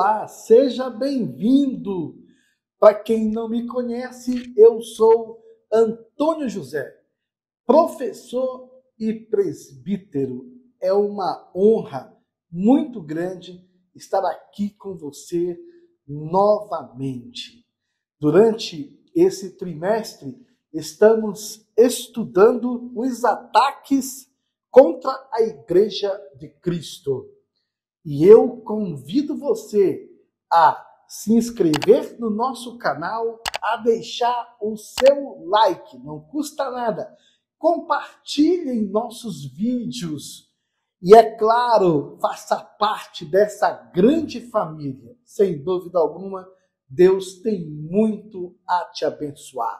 Olá, seja bem-vindo. Para quem não me conhece, eu sou Antônio José, professor e presbítero. É uma honra muito grande estar aqui com você novamente. Durante esse trimestre, estamos estudando os ataques contra a Igreja de Cristo. E eu convido você a se inscrever no nosso canal, a deixar o seu like, não custa nada. Compartilhem nossos vídeos e, é claro, faça parte dessa grande família. Sem dúvida alguma, Deus tem muito a te abençoar.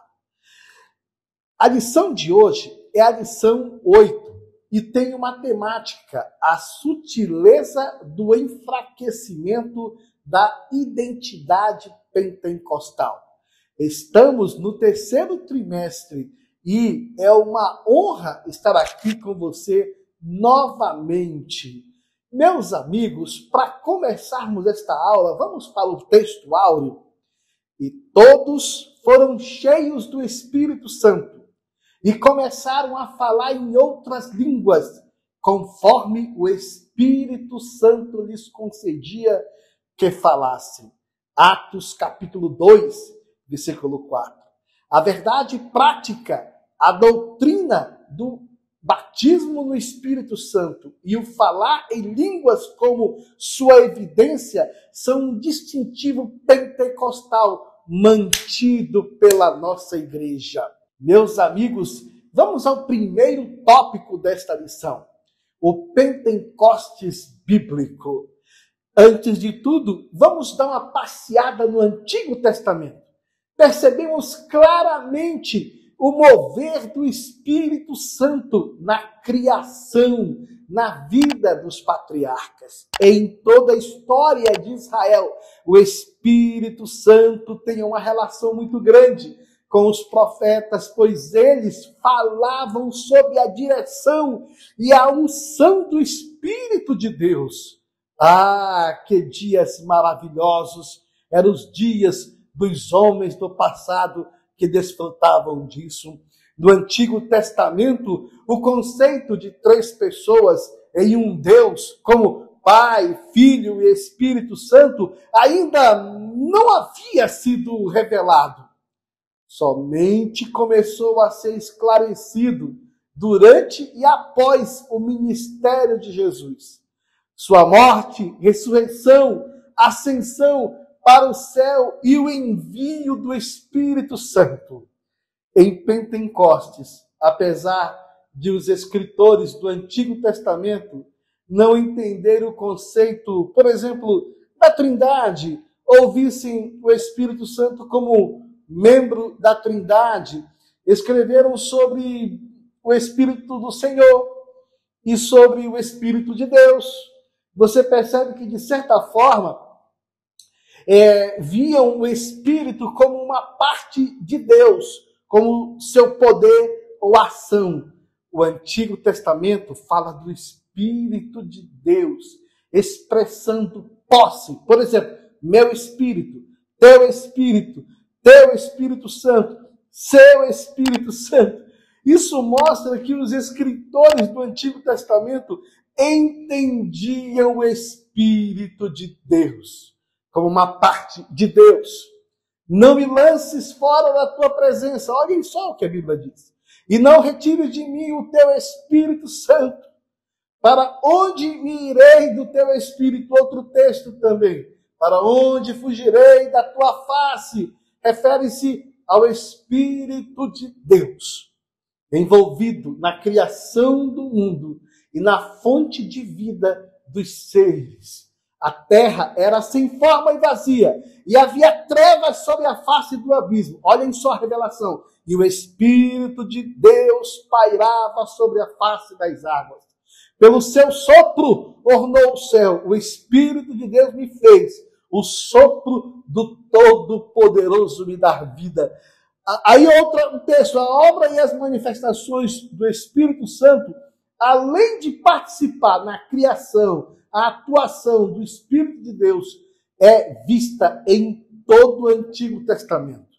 A lição de hoje é a lição 8. E tem uma temática, a sutileza do enfraquecimento da identidade pentecostal. Estamos no terceiro trimestre e é uma honra estar aqui com você novamente. Meus amigos, para começarmos esta aula, vamos para o texto áureo. E todos foram cheios do Espírito Santo e começaram a falar em outras línguas, conforme o Espírito Santo lhes concedia que falassem. Atos capítulo 2, versículo 4. A verdade prática, a doutrina do batismo no Espírito Santo e o falar em línguas como sua evidência são um distintivo pentecostal mantido pela nossa igreja. Meus amigos, vamos ao primeiro tópico desta lição, o Pentecostes bíblico. Antes de tudo, vamos dar uma passeada no Antigo Testamento. Percebemos claramente o mover do Espírito Santo na criação, na vida dos patriarcas. Em toda a história de Israel, o Espírito Santo tem uma relação muito grande com os profetas, pois eles falavam sob a direção e a unção do Espírito de Deus. Ah, que dias maravilhosos! Eram os dias dos homens do passado que desfrutavam disso. No Antigo Testamento, o conceito de três pessoas em um Deus, como Pai, Filho e Espírito Santo, ainda não havia sido revelado. Somente começou a ser esclarecido durante e após o ministério de Jesus. Sua morte, ressurreição, ascensão para o céu e o envio do Espírito Santo. Em Pentecostes, apesar de os escritores do Antigo Testamento não entenderem o conceito, por exemplo, da Trindade, ou vissem o Espírito Santo como membro da Trindade, escreveram sobre o Espírito do Senhor e sobre o Espírito de Deus. Você percebe que, de certa forma, viam o Espírito como uma parte de Deus, como seu poder ou ação. O Antigo Testamento fala do Espírito de Deus, expressando posse. Por exemplo, meu Espírito, teu Espírito Santo, seu Espírito Santo. Isso mostra que os escritores do Antigo Testamento entendiam o Espírito de Deus como uma parte de Deus. Não me lances fora da tua presença. Olhem só o que a Bíblia diz. E não retire de mim o teu Espírito Santo. Para onde me irei do teu Espírito? Outro texto também. Para onde fugirei da tua face? Refere-se ao Espírito de Deus, envolvido na criação do mundo e na fonte de vida dos seres. A terra era sem forma e vazia, e havia trevas sobre a face do abismo. Olhem só a revelação. E o Espírito de Deus pairava sobre a face das águas. Pelo seu sopro ornou o céu. O Espírito de Deus me fez. O sopro do Todo-Poderoso me dá vida. Aí outro texto, a obra e as manifestações do Espírito Santo, além de participar na criação, a atuação do Espírito de Deus é vista em todo o Antigo Testamento.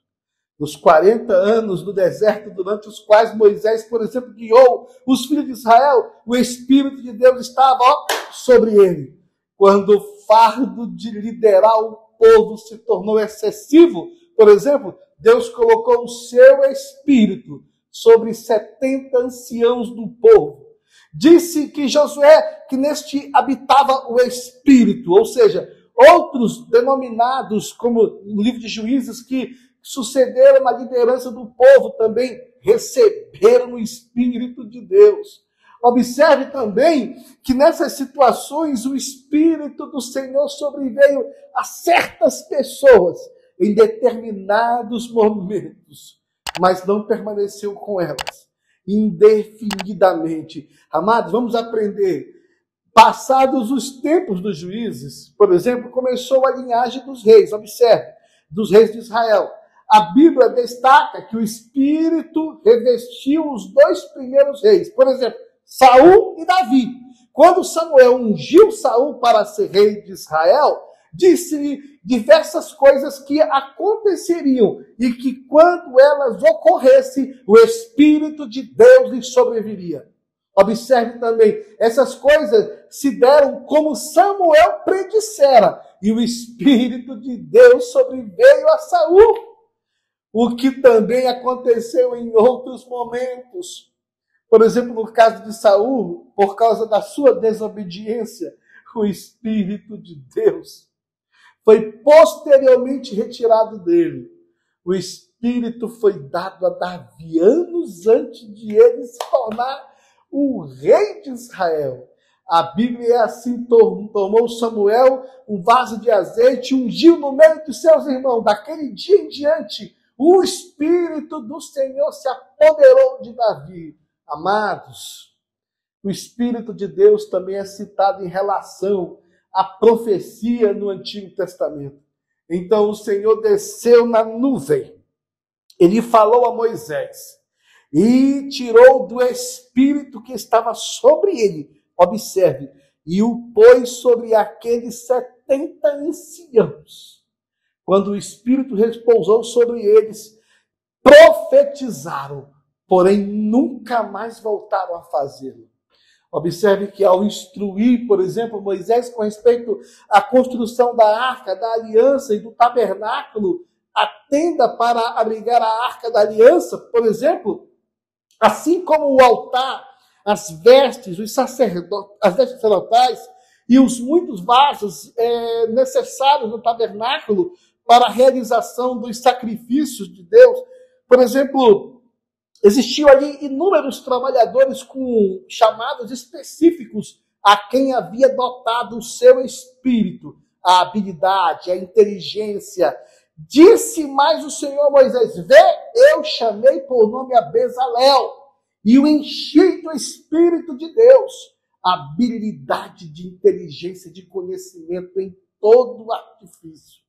Nos 40 anos no deserto, durante os quais Moisés, por exemplo, guiou os filhos de Israel, o Espírito de Deus estava sobre ele. Quando o fardo de liderar o povo se tornou excessivo, por exemplo, Deus colocou o seu Espírito sobre 70 anciãos do povo. Disse que Josué, que neste habitava o Espírito, ou seja, outros denominados, como no livro de Juízes, que sucederam a liderança do povo, também receberam o Espírito de Deus. Observe também que nessas situações o Espírito do Senhor sobreveio a certas pessoas em determinados momentos, mas não permaneceu com elas indefinidamente. Amados, vamos aprender. Passados os tempos dos juízes, por exemplo, começou a linhagem dos reis, observe, dos reis de Israel. A Bíblia destaca que o Espírito revestiu os 2 primeiros reis, por exemplo, Saul e Davi. Quando Samuel ungiu Saul para ser rei de Israel, disse-lhe diversas coisas que aconteceriam e que quando elas ocorressem, o Espírito de Deus lhe sobreviria. Observe também, essas coisas se deram como Samuel predissera, e o Espírito de Deus sobreveio a Saul, o que também aconteceu em outros momentos. Por exemplo, no caso de Saul, por causa da sua desobediência, o Espírito de Deus foi posteriormente retirado dele. O Espírito foi dado a Davi anos antes de ele se tornar o rei de Israel. A Bíblia é assim, tomou Samuel um vaso de azeite, ungiu no meio de seus irmãos. Daquele dia em diante, o Espírito do Senhor se apoderou de Davi. Amados, o Espírito de Deus também é citado em relação à profecia no Antigo Testamento. Então o Senhor desceu na nuvem, ele falou a Moisés e tirou do Espírito que estava sobre ele, observe, e o pôs sobre aqueles 70 anciãos. Quando o Espírito repousou sobre eles, profetizaram, porém nunca mais voltaram a fazê-lo. Observe que ao instruir, por exemplo, Moisés com respeito à construção da arca da aliança e do tabernáculo, a tenda para abrigar a arca da aliança, por exemplo, assim como o altar, as vestes, as vestes sacerdotais e os muitos vasos necessários no tabernáculo para a realização dos sacrifícios de Deus. Por exemplo, existiam ali inúmeros trabalhadores com chamados específicos a quem havia dotado o seu espírito, a habilidade, a inteligência. Disse mais o Senhor a Moisés: vê, eu chamei por nome a Bezalel e o enchi do Espírito de Deus, habilidade de inteligência, de conhecimento em todo o artifício.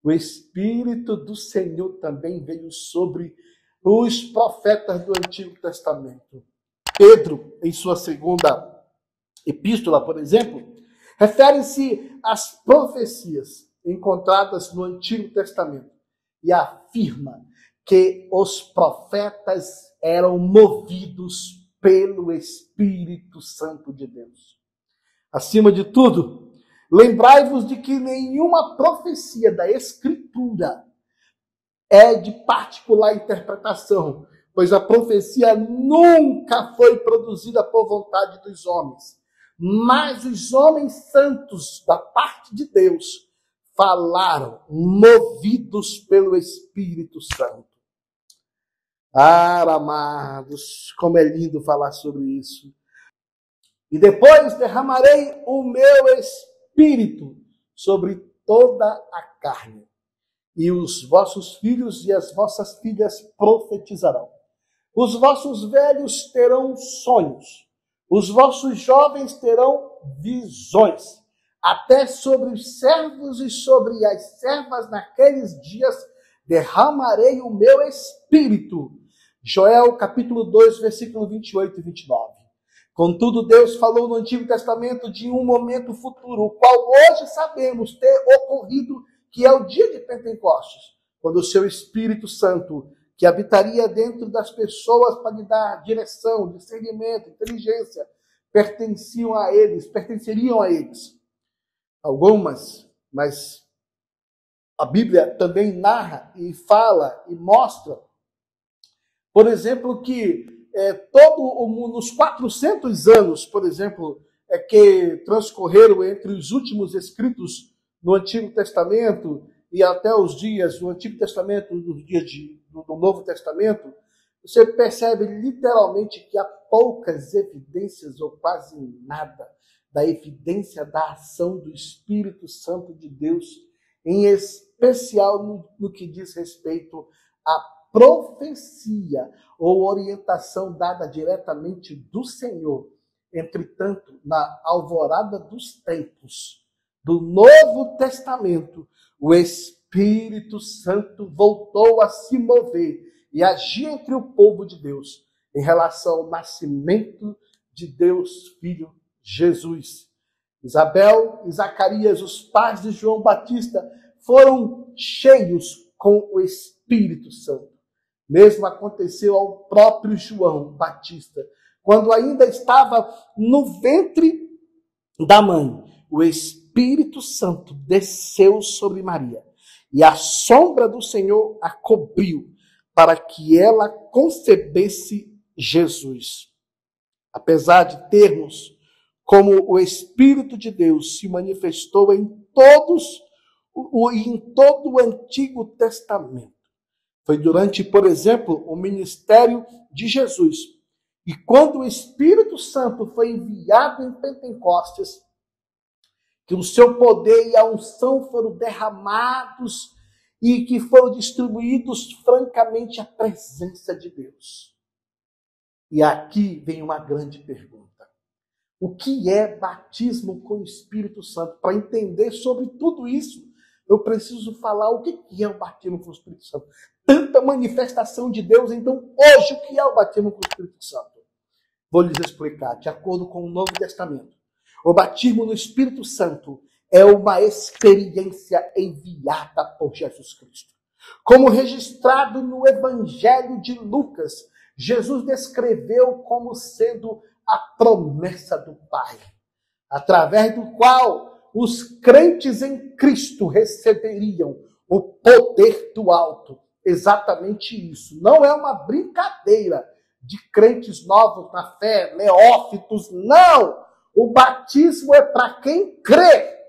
O Espírito do Senhor também veio sobre os profetas do Antigo Testamento. Pedro, em sua segunda epístola, por exemplo, refere-se às profecias encontradas no Antigo Testamento e afirma que os profetas eram movidos pelo Espírito Santo de Deus. Acima de tudo, lembrai-vos de que nenhuma profecia da Escritura é de particular interpretação, pois a profecia nunca foi produzida por vontade dos homens, mas os homens santos da parte de Deus falaram, movidos pelo Espírito Santo. Ah, amados, como é lindo falar sobre isso. E depois derramarei o meu Espírito sobre toda a carne. E os vossos filhos e as vossas filhas profetizarão. Os vossos velhos terão sonhos. Os vossos jovens terão visões. Até sobre os servos e sobre as servas naqueles dias derramarei o meu Espírito. Joel capítulo 2, versículo 28 e 29. Contudo, Deus falou no Antigo Testamento de um momento futuro, o qual hoje sabemos ter ocorrido, que é o dia de Pentecostes, quando o seu Espírito Santo, que habitaria dentro das pessoas para lhe dar direção, discernimento, inteligência, pertenceriam a eles. Algumas, mas a Bíblia também narra e fala e mostra, por exemplo, que nos 400 anos, por exemplo, que transcorreram entre os últimos escritos no Antigo Testamento e até os dias do Antigo Testamento, dos dias do Novo Testamento, você percebe literalmente que há poucas evidências, ou quase nada, da evidência da ação do Espírito Santo de Deus, em especial no que diz respeito à profecia ou orientação dada diretamente do Senhor. Entretanto, na alvorada dos tempos do Novo Testamento, o Espírito Santo voltou a se mover e agir entre o povo de Deus em relação ao nascimento de Deus Filho Jesus. Isabel e Zacarias, os pais de João Batista, foram cheios com o Espírito Santo. Mesmo aconteceu ao próprio João Batista, quando ainda estava no ventre da mãe. O Espírito Santo desceu sobre Maria e a sombra do Senhor a cobriu para que ela concebesse Jesus. Apesar de termos como o Espírito de Deus se manifestou em todo o Antigo Testamento. Foi durante, por exemplo, o ministério de Jesus. E quando o Espírito Santo foi enviado em Pentecostes, que o seu poder e a unção foram derramados e que foram distribuídos francamente à presença de Deus. E aqui vem uma grande pergunta. O que é batismo com o Espírito Santo? Para entender sobre tudo isso, eu preciso falar o que é o batismo com o Espírito Santo. Tanta manifestação de Deus, então hoje o que é o batismo com o Espírito Santo? Vou lhes explicar, de acordo com o Novo Testamento. O batismo no Espírito Santo é uma experiência enviada por Jesus Cristo. Como registrado no Evangelho de Lucas, Jesus descreveu como sendo a promessa do Pai, através do qual os crentes em Cristo receberiam o poder do alto. Exatamente isso. Não é uma brincadeira de crentes novos na fé, neófitos, não. O batismo é para quem crê.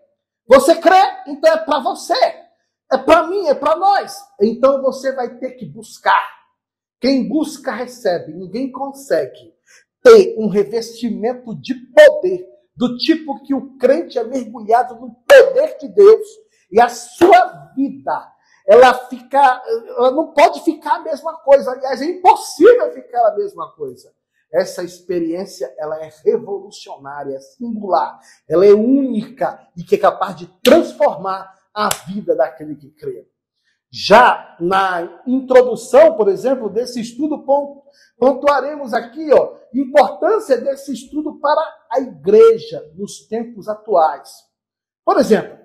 Você crê? Então é para você. É para mim, é para nós. Então você vai ter que buscar. Quem busca, recebe. Ninguém consegue ter um revestimento de poder, do tipo que o crente é mergulhado no poder de Deus. E a sua vida, ela não pode ficar a mesma coisa. Aliás, é impossível ficar a mesma coisa. Essa experiência, ela é revolucionária, é singular, ela é única e que é capaz de transformar a vida daquele que crê. Já na introdução, por exemplo, desse estudo, pontuaremos aqui, importância desse estudo para a igreja nos tempos atuais. Por exemplo,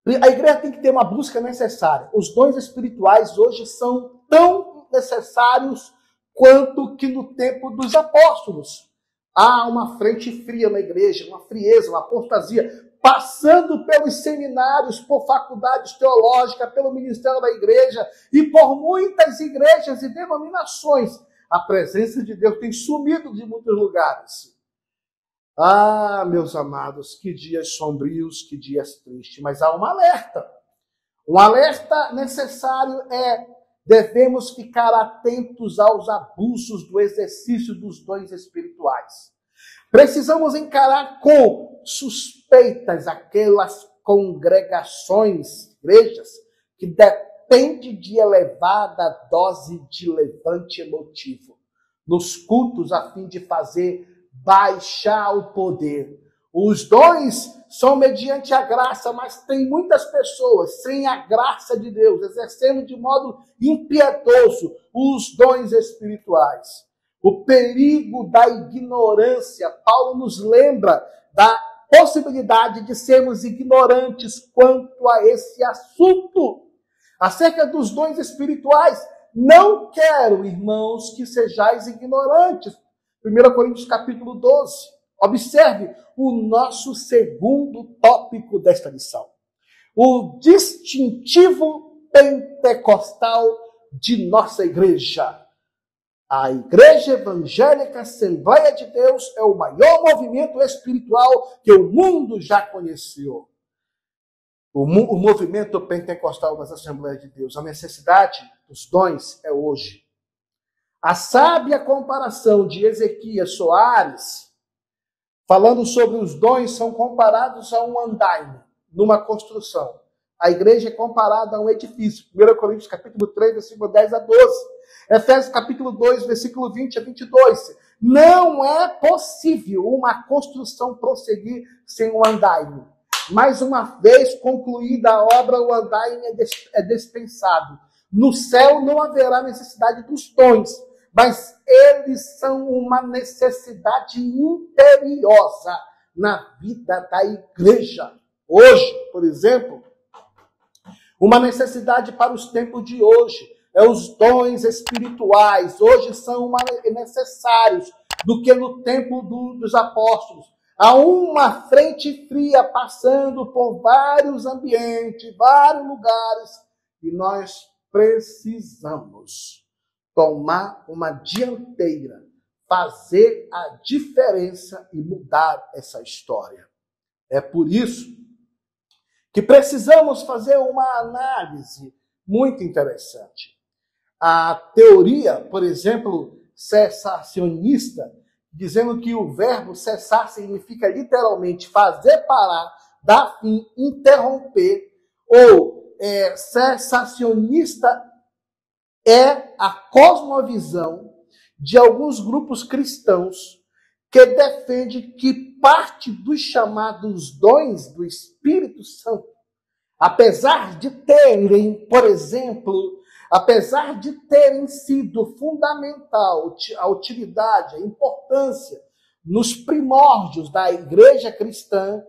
a igreja tem que ter uma busca necessária. Os dons espirituais hoje são tão necessários quanto que no tempo dos apóstolos. Há uma frente fria na igreja, uma frieza, uma apostasia, passando pelos seminários, por faculdades teológicas, pelo ministério da igreja e por muitas igrejas e denominações. A presença de Deus tem sumido de muitos lugares. Ah, meus amados, que dias sombrios, que dias tristes. Mas há um alerta. Um alerta necessário devemos ficar atentos aos abusos do exercício dos dons espirituais. Precisamos encarar com suspeitas aquelas congregações, igrejas, que dependem de elevada dose de levante emotivo nos cultos a fim de fazer baixar o poder. Os dons são mediante a graça, mas tem muitas pessoas sem a graça de Deus, exercendo de modo impiedoso os dons espirituais. o perigo da ignorância. Paulo nos lembra da possibilidade de sermos ignorantes quanto a esse assunto. Acerca dos dons espirituais, não quero, irmãos, que sejais ignorantes. 1 Coríntios capítulo 12. Observe o nosso segundo tópico desta lição. O distintivo pentecostal de nossa igreja. A Igreja Evangélica Assembleia de Deus é o maior movimento espiritual que o mundo já conheceu. O movimento pentecostal das Assembleias de Deus. A necessidade dos dons é hoje. A sábia comparação de Ezequias Soares, falando sobre os dons, são comparados a um andaime, numa construção. A igreja é comparada a um edifício. 1 Coríntios capítulo 3, versículo 10 a 12. Efésios capítulo 2, versículo 20 a 22. Não é possível uma construção prosseguir sem um andaime. Mais uma vez concluída a obra, o andaime é dispensado. No céu não haverá necessidade dos dons, mas eles são uma necessidade imperiosa na vida da igreja. Hoje, por exemplo, uma necessidade para os tempos de hoje é os dons espirituais. Hoje são mais necessários do que no tempo dos apóstolos. Há uma frente fria passando por vários ambientes, vários lugares, e nós precisamos tomar uma dianteira, fazer a diferença e mudar essa história. É por isso que precisamos fazer uma análise muito interessante. A teoria, por exemplo, cessacionista, dizendo que o verbo cessar significa literalmente fazer parar, dar fim, interromper, ou cessacionista é a cosmovisão de alguns grupos cristãos que defende que parte dos chamados dons do Espírito Santo, apesar de terem, por exemplo, apesar de terem sido fundamental a utilidade, a importância nos primórdios da igreja cristã,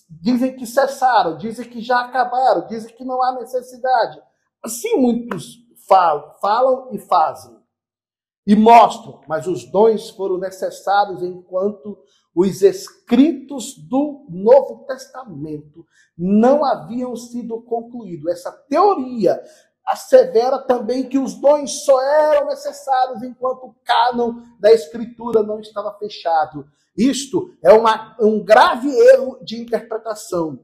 dizem que cessaram, dizem que já acabaram, dizem que não há necessidade. Assim muitos falam e fazem. E mostram, mas os dons foram necessários enquanto os escritos do Novo Testamento não haviam sido concluídos. Essa teoria assevera também que os dons só eram necessários enquanto o cânon da Escritura não estava fechado. Isto é um grave erro de interpretação.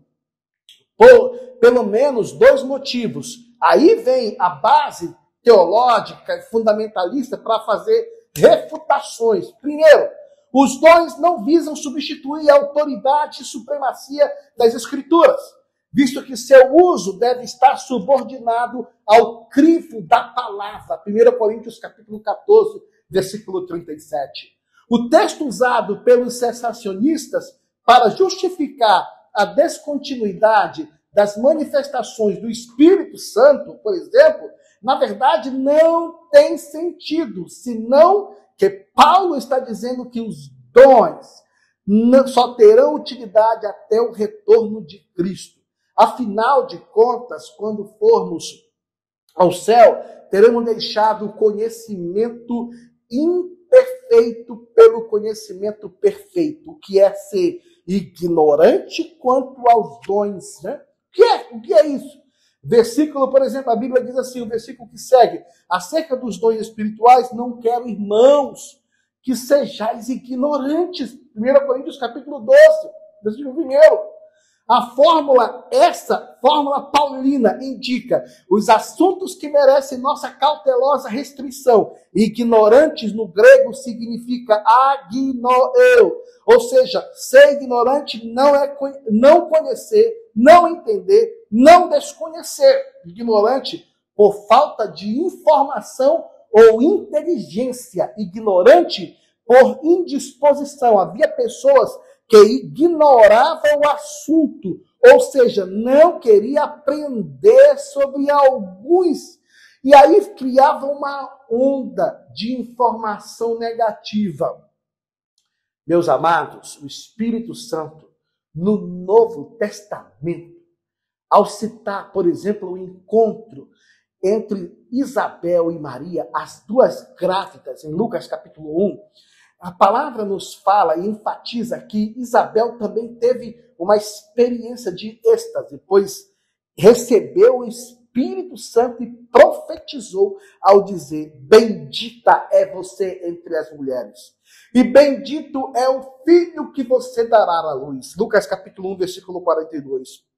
Por pelo menos dois motivos. Aí vem a base teológica e fundamentalista para fazer refutações. Primeiro, os dons não visam substituir a autoridade e supremacia das Escrituras, visto que seu uso deve estar subordinado ao crivo da palavra. 1 Coríntios capítulo 14, versículo 37. O texto usado pelos cessacionistas para justificar a descontinuidade das manifestações do Espírito Santo, por exemplo, na verdade não tem sentido, senão que Paulo está dizendo que os dons só terão utilidade até o retorno de Cristo. Afinal de contas, quando formos ao céu, teremos deixado o conhecimento imperfeito pelo conhecimento perfeito, que é ser ignorante quanto aos dons, né? O que é isso? Versículo, por exemplo, a Bíblia diz assim, o versículo que segue, acerca dos dons espirituais, não quero, irmãos, que sejais ignorantes. 1 Coríntios capítulo 12, versículo 1. Essa fórmula paulina indica os assuntos que merecem nossa cautelosa restrição. Ignorantes no grego significa agnoeu, ou seja, ser ignorante não é não conhecer, não entender, não desconhecer. Ignorante por falta de informação ou inteligência. Ignorante por indisposição. Havia pessoas que ignoravam o assunto, ou seja, não queria aprender sobre alguns E aí criava uma onda de informação negativa. Meus amados, o Espírito Santo, no Novo Testamento, ao citar, por exemplo, o encontro entre Isabel e Maria, as duas grávidas, em Lucas capítulo 1, a palavra nos fala e enfatiza que Isabel também teve uma experiência de êxtase, pois recebeu o Espírito Santo e profetizou ao dizer: bendita é você entre as mulheres, e bendito é o filho que você dará à luz. Lucas capítulo 1, versículo 42.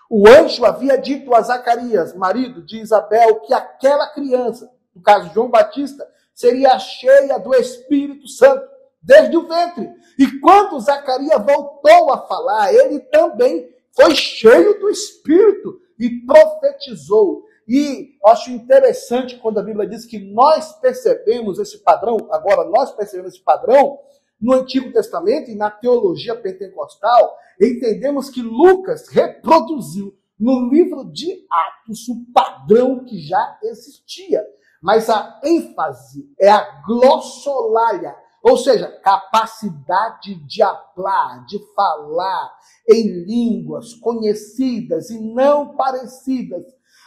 O anjo havia dito a Zacarias, marido de Isabel, que aquela criança, no caso João Batista, seria cheia do Espírito Santo desde o ventre. E quando Zacarias voltou a falar, ele também foi cheio do Espírito e profetizou. E acho interessante quando a Bíblia diz que nós percebemos esse padrão, agora nós percebemos esse padrão no Antigo Testamento e na teologia pentecostal, entendemos que Lucas reproduziu no livro de Atos o padrão que já existia. Mas a ênfase é a glossolalia, ou seja, capacidade de hablar, de falar em línguas conhecidas e não parecidas.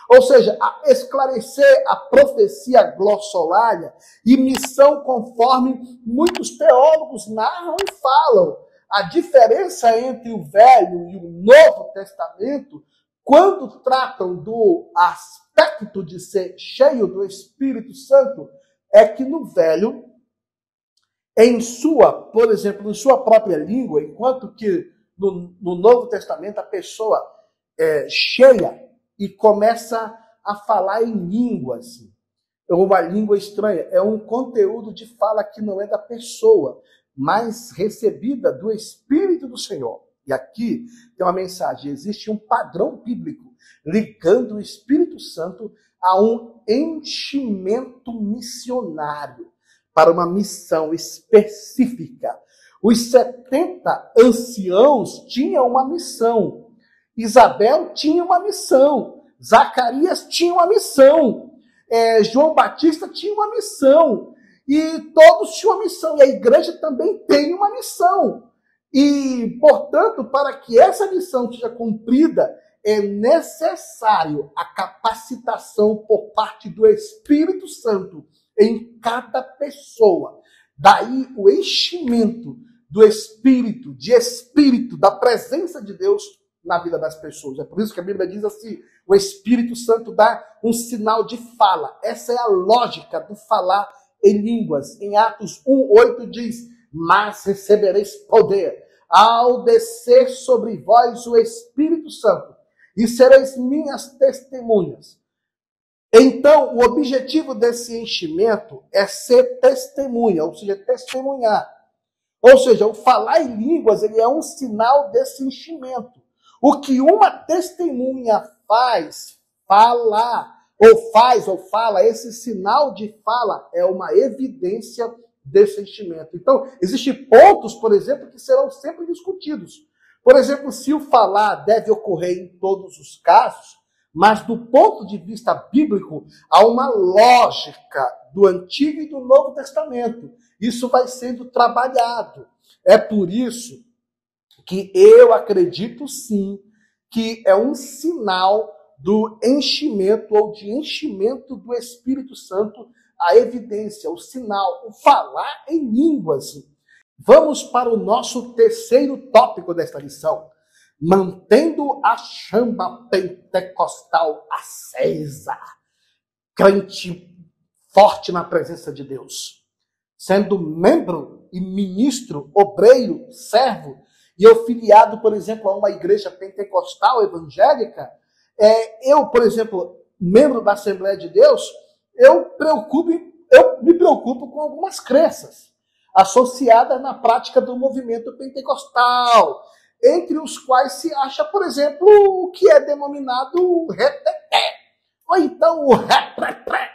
Ou seja, a esclarecer a profecia glossolalia e missão conforme muitos teólogos narram e falam. A diferença entre o Velho e o Novo Testamento, quando tratam do aspecto de ser cheio do Espírito Santo, é que no Velho, por exemplo, em sua própria língua, enquanto que no Novo Testamento a pessoa é cheia e começa a falar em línguas, uma língua estranha. É um conteúdo de fala que não é da pessoa, mas recebida do Espírito do Senhor. E aqui tem uma mensagem: existe um padrão bíblico ligando o Espírito Santo a um enchimento missionário para uma missão específica. Os 70 anciãos tinham uma missão. Isabel tinha uma missão, Zacarias tinha uma missão, João Batista tinha uma missão, e todos tinham uma missão, e a igreja também tem uma missão. E, portanto, para que essa missão seja cumprida, é necessário a capacitação por parte do Espírito Santo em cada pessoa. Daí o enchimento do Espírito, da presença de Deus na vida das pessoas. É por isso que a Bíblia diz assim: o Espírito Santo dá um sinal de fala. Essa é a lógica do falar em línguas. Em Atos 1:8 diz: mas recebereis poder ao descer sobre vós o Espírito Santo, e sereis minhas testemunhas. Então, o objetivo desse enchimento é ser testemunha, ou seja, testemunhar. Ou seja, o falar em línguas, ele é um sinal desse enchimento. O que uma testemunha fala, esse sinal de fala é uma evidência desse enchimento. Então, existem pontos, por exemplo, que serão sempre discutidos. Por exemplo, se o falar deve ocorrer em todos os casos, mas do ponto de vista bíblico, há uma lógica do Antigo e do Novo Testamento. Isso vai sendo trabalhado. É por isso que eu acredito sim que é um sinal do enchimento ou de enchimento do Espírito Santo, a evidência, o sinal, o falar em línguas. Vamos para o nosso terceiro tópico desta lição: mantendo a chama pentecostal acesa. Crente forte na presença de Deus. Sendo membro e ministro, obreiro, servo, e eu filiado, por exemplo, a uma igreja pentecostal evangélica, eu, por exemplo, membro da Assembleia de Deus, eu me preocupo com algumas crenças associadas na prática do movimento pentecostal, entre os quais se acha, por exemplo, o que é denominado reteté, ou então o repreté,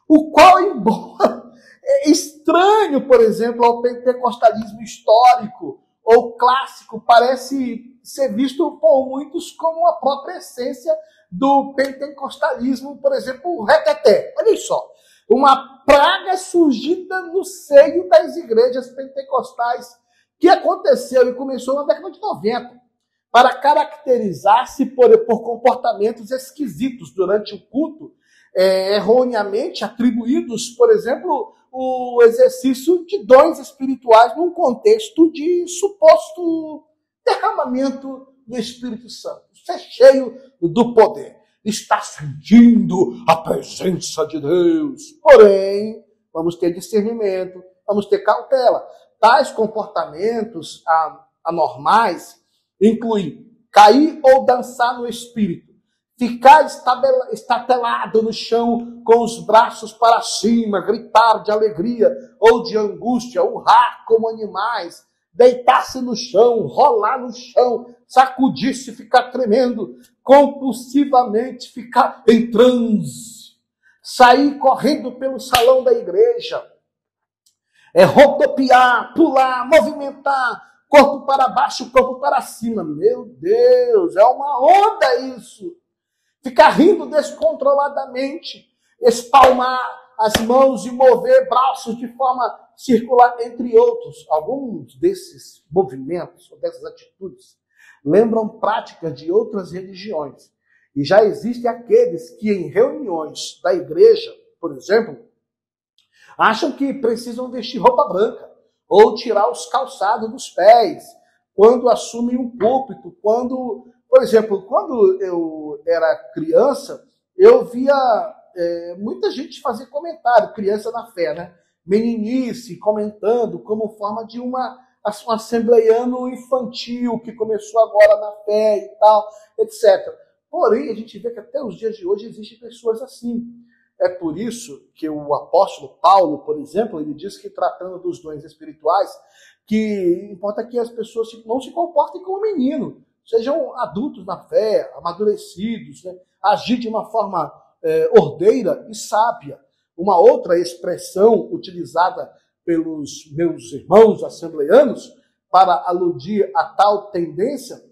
o qual, embora é estranho, por exemplo, ao pentecostalismo histórico ou clássico, parece ser visto por muitos como a própria essência do pentecostalismo, por exemplo, o reteté. Olha só, uma praga surgida no seio das igrejas pentecostais, que aconteceu e começou na década de 90, para caracterizar-se por comportamentos esquisitos durante o culto, erroneamente atribuídos, por exemplo, o exercício de dons espirituais num contexto de suposto derramamento do Espírito Santo. Isso é cheio do poder. Está sentindo a presença de Deus. Porém, vamos ter discernimento, vamos ter cautela. Tais comportamentos anormais incluem cair ou dançar no Espírito, ficar estatelado no chão com os braços para cima, gritar de alegria ou de angústia, urrar como animais, deitar-se no chão, rolar no chão, sacudir-se, ficar tremendo, compulsivamente ficar em transe, sair correndo pelo salão da igreja, rodopiar, pular, movimentar, corpo para baixo, corpo para cima. Meu Deus, é uma onda isso. Ficar rindo descontroladamente, espalmar as mãos e mover braços de forma circular, entre outros. Alguns desses movimentos, ou dessas atitudes, lembram práticas de outras religiões. E já existem aqueles que em reuniões da igreja, por exemplo, acham que precisam vestir roupa branca, ou tirar os calçados dos pés, quando assumem um púlpito, por exemplo, quando eu era criança, eu via muita gente fazer comentário, criança na fé, né? Meninice, comentando como forma de um assembleiano infantil que começou agora na fé e tal, etc. Porém, a gente vê que até os dias de hoje existem pessoas assim. É por isso que o apóstolo Paulo, por exemplo, ele diz que tratando dos dons espirituais, que importa que as pessoas não se comportem como menino, sejam adultos na fé, amadurecidos, né? Agir de uma forma ordeira e sábia. Uma outra expressão utilizada pelos meus irmãos assembleanos para aludir a tal tendência,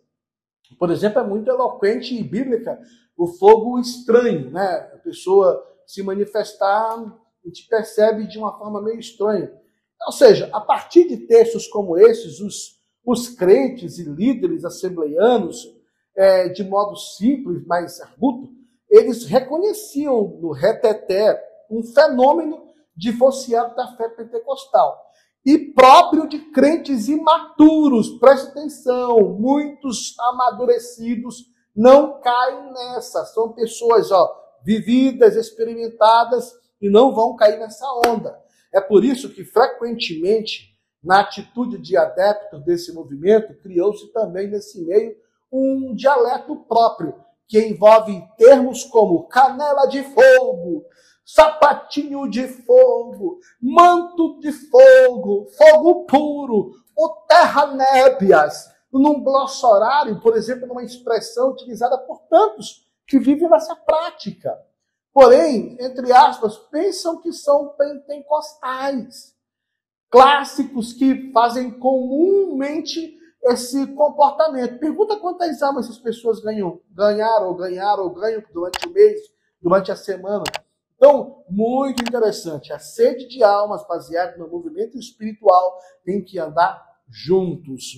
por exemplo, é muito eloquente e bíblica, o fogo estranho, né? A pessoa se manifestar, a gente percebe de uma forma meio estranha. Ou seja, a partir de textos como esses, os crentes e líderes assembleianos, de modo simples, mas arguto, eles reconheciam no reteté um fenômeno divorciado da fé pentecostal. E próprio de crentes imaturos, preste atenção, muitos amadurecidos não caem nessa. São pessoas, vividas, experimentadas, e não vão cair nessa onda. É por isso que, frequentemente, na atitude de adeptos desse movimento, criou-se também nesse meio um dialeto próprio, que envolve termos como canela de fogo, sapatinho de fogo, manto de fogo, fogo puro, ou terra-nébias, num glossário, por exemplo, numa expressão utilizada por tantos que vivem nessa prática. Porém, entre aspas, pensam que são pentecostais, clássicos que fazem comumente esse comportamento. Pergunta quantas almas essas pessoas ganharam ou ganham durante o mês, durante a semana. Então, muito interessante. A sede de almas baseada no movimento espiritual tem que andar juntos.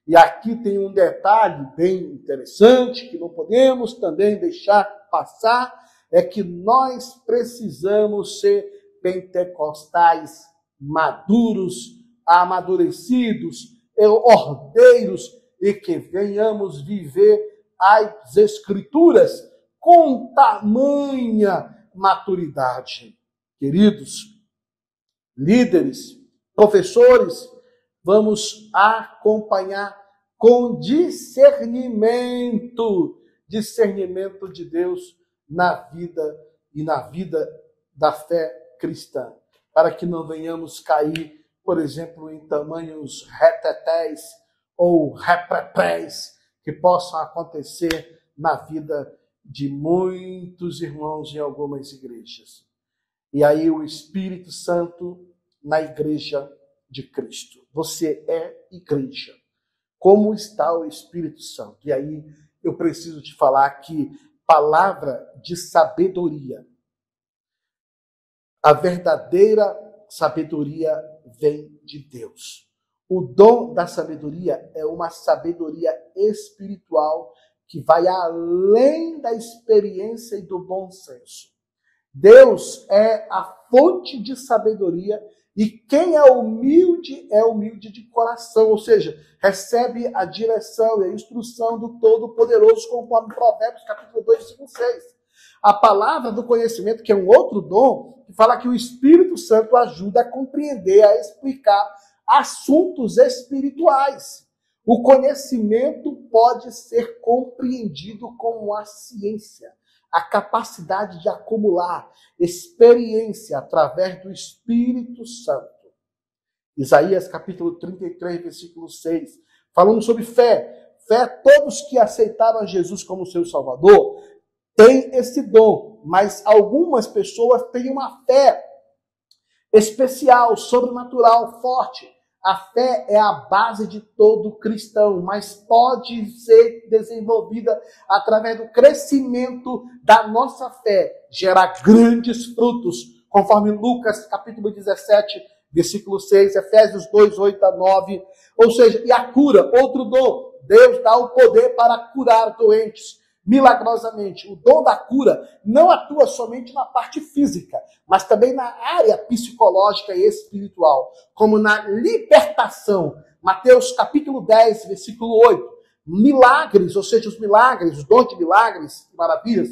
E aqui tem um detalhe bem interessante que não podemos também deixar passar, é que nós precisamos ser pentecostais maduros, amadurecidos, ordeiros, e que venhamos viver as Escrituras com tamanha maturidade. Queridos líderes, professores, vamos acompanhar com discernimento de Deus na vida e na vida da fé cristã, para que não venhamos cair, por exemplo, em tamanhos retetés ou reprepés que possam acontecer na vida de muitos irmãos em algumas igrejas. E aí o Espírito Santo na igreja de Cristo. Você é igreja. Como está o Espírito Santo? E aí eu preciso te falar que palavra de sabedoria. A verdadeira sabedoria vem de Deus. O dom da sabedoria é uma sabedoria espiritual que vai além da experiência e do bom senso. Deus é a fonte de sabedoria e quem é humilde de coração, ou seja, recebe a direção e a instrução do Todo-Poderoso, conforme Provérbios capítulo 2, versículo 6. A palavra do conhecimento, que é um outro dom, que fala que o Espírito Santo ajuda a compreender, a explicar assuntos espirituais. O conhecimento pode ser compreendido como a ciência, a capacidade de acumular experiência através do Espírito Santo. Isaías capítulo 33, versículo 6, falando sobre fé. Fé, todos que aceitaram a Jesus como seu Salvador têm esse dom, mas algumas pessoas têm uma fé especial, sobrenatural, forte. A fé é a base de todo cristão, mas pode ser desenvolvida através do crescimento da nossa fé, gerar grandes frutos, conforme Lucas capítulo 17, versículo 6, Efésios 2, 8 a 9. Ou seja, e a cura, outro dom. Deus dá o poder para curar doentes milagrosamente. O dom da cura não atua somente na parte física, mas também na área psicológica e espiritual, como na libertação. Mateus capítulo 10, versículo 8. Milagres, ou seja, os milagres, os dons de milagres e maravilhas,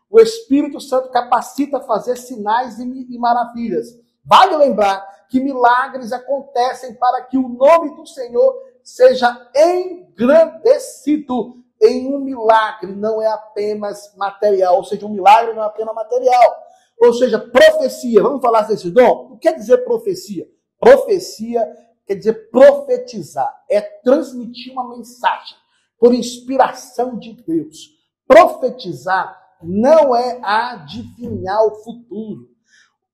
o Espírito Santo capacita a fazer sinais e maravilhas. Vale lembrar que milagres acontecem para que o nome do Senhor seja engrandecido. Em um milagre não é apenas material, ou seja, um milagre não é apenas material. Ou seja, profecia, vamos falar desse dom? O que quer dizer profecia? Profecia quer dizer profetizar, é transmitir uma mensagem por inspiração de Deus. Profetizar não é adivinhar o futuro.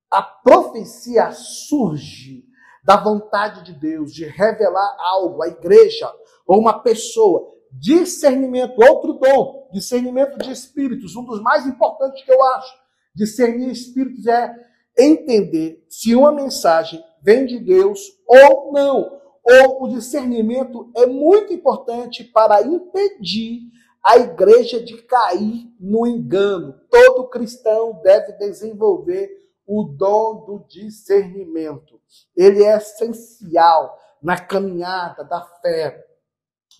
A profecia surge da vontade de Deus de revelar algo à igreja ou uma pessoa. Discernimento, outro dom, discernimento de espíritos, um dos mais importantes que eu acho. Discernir espíritos é entender se uma mensagem vem de Deus ou não. Ou o discernimento é muito importante para impedir a igreja de cair no engano. Todo cristão deve desenvolver o dom do discernimento. Ele é essencial na caminhada da fé.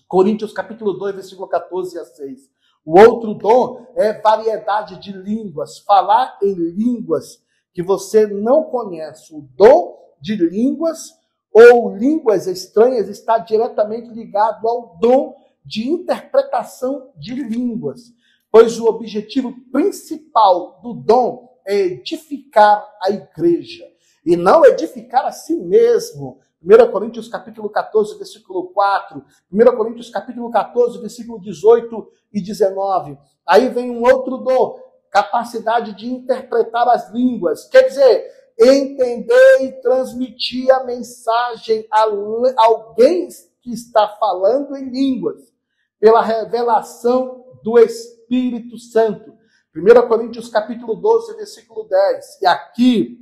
Coríntios capítulo 2, versículo 14 a 6. O outro dom é variedade de línguas, falar em línguas que você não conhece. O dom de línguas ou línguas estranhas está diretamente ligado ao dom de interpretação de línguas, pois o objetivo principal do dom é edificar a igreja e não edificar a si mesmo. 1 Coríntios capítulo 14, versículo 4, 1 Coríntios capítulo 14, versículo 18 e 19. Aí vem um outro dom, capacidade de interpretar as línguas. Quer dizer, entender e transmitir a mensagem a alguém que está falando em línguas, pela revelação do Espírito Santo. 1 Coríntios capítulo 12, versículo 10. E aqui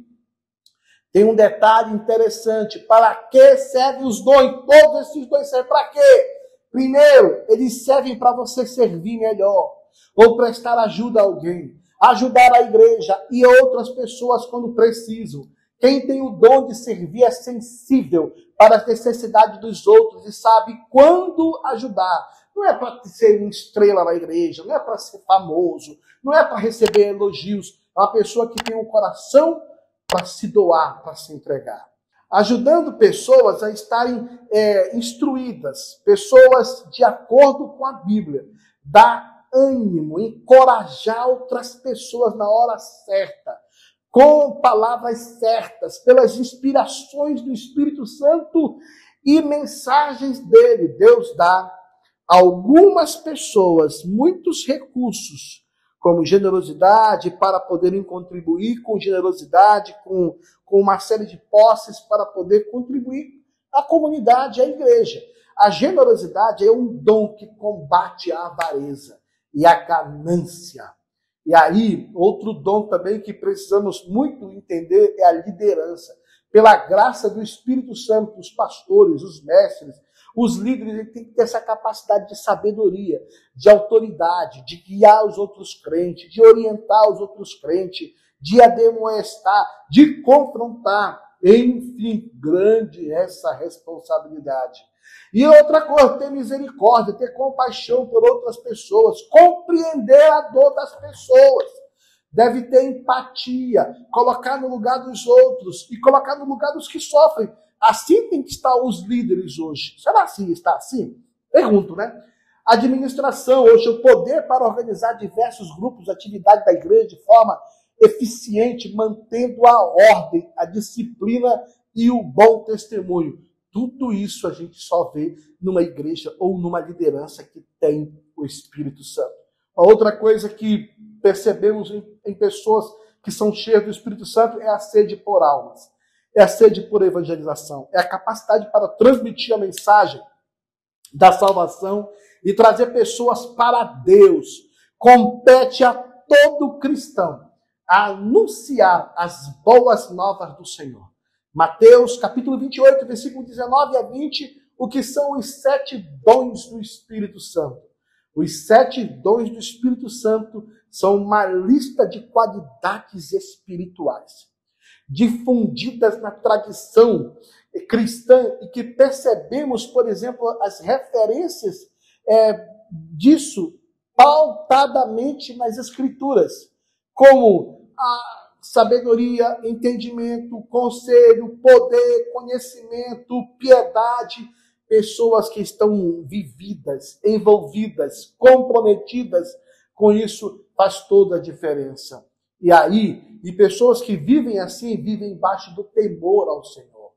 tem um detalhe interessante. Para que servem os dons? Todos esses dons servem para quê? Primeiro, eles servem para você servir melhor, ou prestar ajuda a alguém, ajudar a igreja e outras pessoas quando precisam. Quem tem o dom de servir é sensível para as necessidades dos outros e sabe quando ajudar. Não é para ser uma estrela na igreja, não é para ser famoso, não é para receber elogios. É uma pessoa que tem um coração para se doar, para se entregar. Ajudando pessoas a estarem instruídas, pessoas de acordo com a Bíblia. Dar ânimo, encorajar outras pessoas na hora certa, com palavras certas, pelas inspirações do Espírito Santo e mensagens dele. Deus dá a algumas pessoas muitos recursos, como generosidade, para poderem contribuir com generosidade, com uma série de posses para poder contribuir à comunidade, à igreja. A generosidade é um dom que combate a avareza e a ganância. E aí, outro dom também que precisamos muito entender é a liderança. Pela graça do Espírito Santo, os pastores, os mestres, os líderes, eles têm que ter essa capacidade de sabedoria, de autoridade, de guiar os outros crentes, de orientar os outros crentes, de ademoestar, de confrontar. Enfim, grande essa responsabilidade. E outra coisa, ter misericórdia, ter compaixão por outras pessoas, compreender a dor das pessoas. Deve ter empatia, colocar no lugar dos outros e colocar no lugar dos que sofrem. Assim tem que estar os líderes hoje. Será assim? Está assim? Pergunto, né? Administração, hoje, o poder para organizar diversos grupos de atividade da igreja de forma eficiente, mantendo a ordem, a disciplina e o bom testemunho. Tudo isso a gente só vê numa igreja ou numa liderança que tem o Espírito Santo. A outra coisa que percebemos em pessoas que são cheias do Espírito Santo é a sede por almas, é a sede por evangelização, é a capacidade para transmitir a mensagem da salvação e trazer pessoas para Deus. Compete a todo cristão a anunciar as boas novas do Senhor. Mateus capítulo 28, versículo 19 a 20, o que são os 7 dons do Espírito Santo. Os 7 dons do Espírito Santo são uma lista de qualidades espirituais, difundidas na tradição cristã e que percebemos, por exemplo, as referências disso pautadamente nas Escrituras, como a sabedoria, entendimento, conselho, poder, conhecimento, piedade, pessoas que estão vividas, envolvidas, comprometidas com isso, faz toda a diferença. E pessoas que vivem assim, vivem embaixo do temor ao Senhor.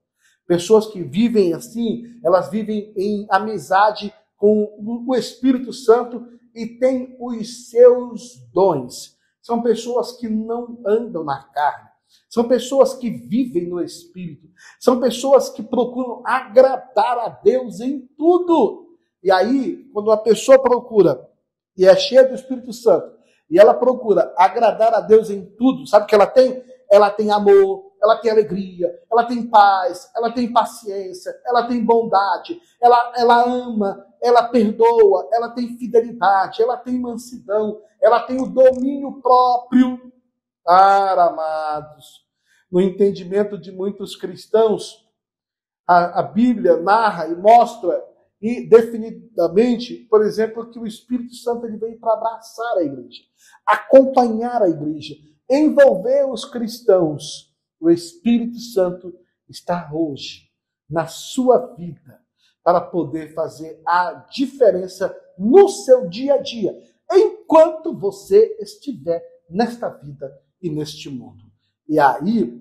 Pessoas que vivem assim, elas vivem em amizade com o Espírito Santo e têm os seus dons. São pessoas que não andam na carne. São pessoas que vivem no Espírito. São pessoas que procuram agradar a Deus em tudo. E aí, quando uma pessoa procura, e é cheia do Espírito Santo, e ela procura agradar a Deus em tudo, sabe o que ela tem? Ela tem amor, ela tem alegria, ela tem paz, ela tem paciência, ela tem bondade, ela ama, ela perdoa, ela tem fidelidade, ela tem mansidão, ela tem o domínio próprio. Amados, no entendimento de muitos cristãos, a Bíblia narra e mostra e definidamente, por exemplo, que o Espírito Santo ele veio para abraçar a igreja, acompanhar a igreja, envolver os cristãos. O Espírito Santo está hoje na sua vida para poder fazer a diferença no seu dia a dia, enquanto você estiver nesta vida e neste mundo. E aí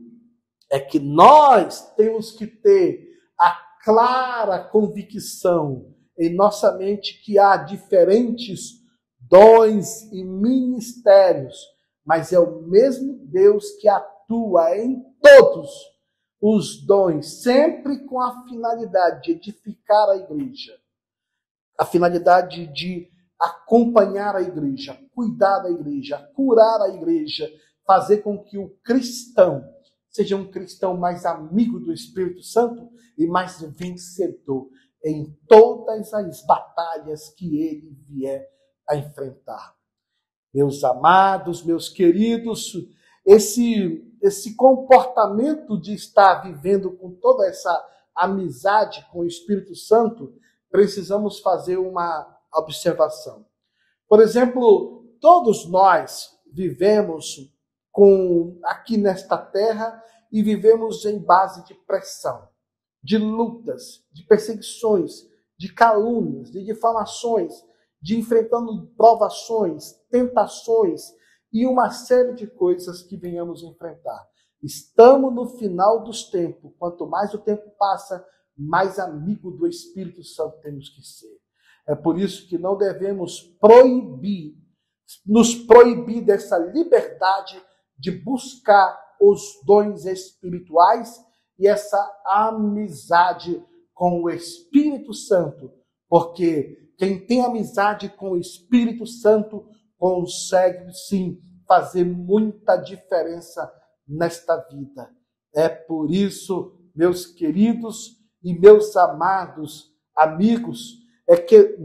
é que nós temos que ter a clara convicção em nossa mente que há diferentes dons e ministérios, mas é o mesmo Deus que atua em todos os dons, sempre com a finalidade de edificar a igreja, a finalidade de acompanhar a igreja, cuidar da igreja, curar a igreja, fazer com que o cristão seja um cristão mais amigo do Espírito Santo e mais vencedor em todas as batalhas que ele vier a enfrentar. Meus amados, meus queridos, esse comportamento de estar vivendo com toda essa amizade com o Espírito Santo, precisamos fazer uma observação. Por exemplo, todos nós vivemos aqui nesta terra e vivemos em base de pressão, de lutas, de perseguições, de calúnias, de difamações, de enfrentando provações, tentações e uma série de coisas que venhamos enfrentar. Estamos no final dos tempos. Quanto mais o tempo passa, mais amigo do Espírito Santo temos que ser. É por isso que não devemos nos proibir dessa liberdade de buscar os dons espirituais e essa amizade com o Espírito Santo, porque quem tem amizade com o Espírito Santo consegue sim fazer muita diferença nesta vida. É por isso, meus queridos e meus amados amigos, é que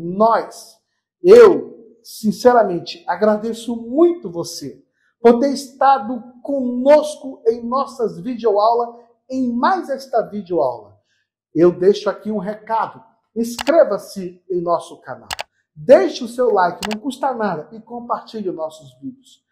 eu, sinceramente, agradeço muito você por ter estado conosco em nossas videoaulas, em mais esta videoaula. Eu deixo aqui um recado. Inscreva-se em nosso canal. Deixe o seu like, não custa nada, e compartilhe os nossos vídeos.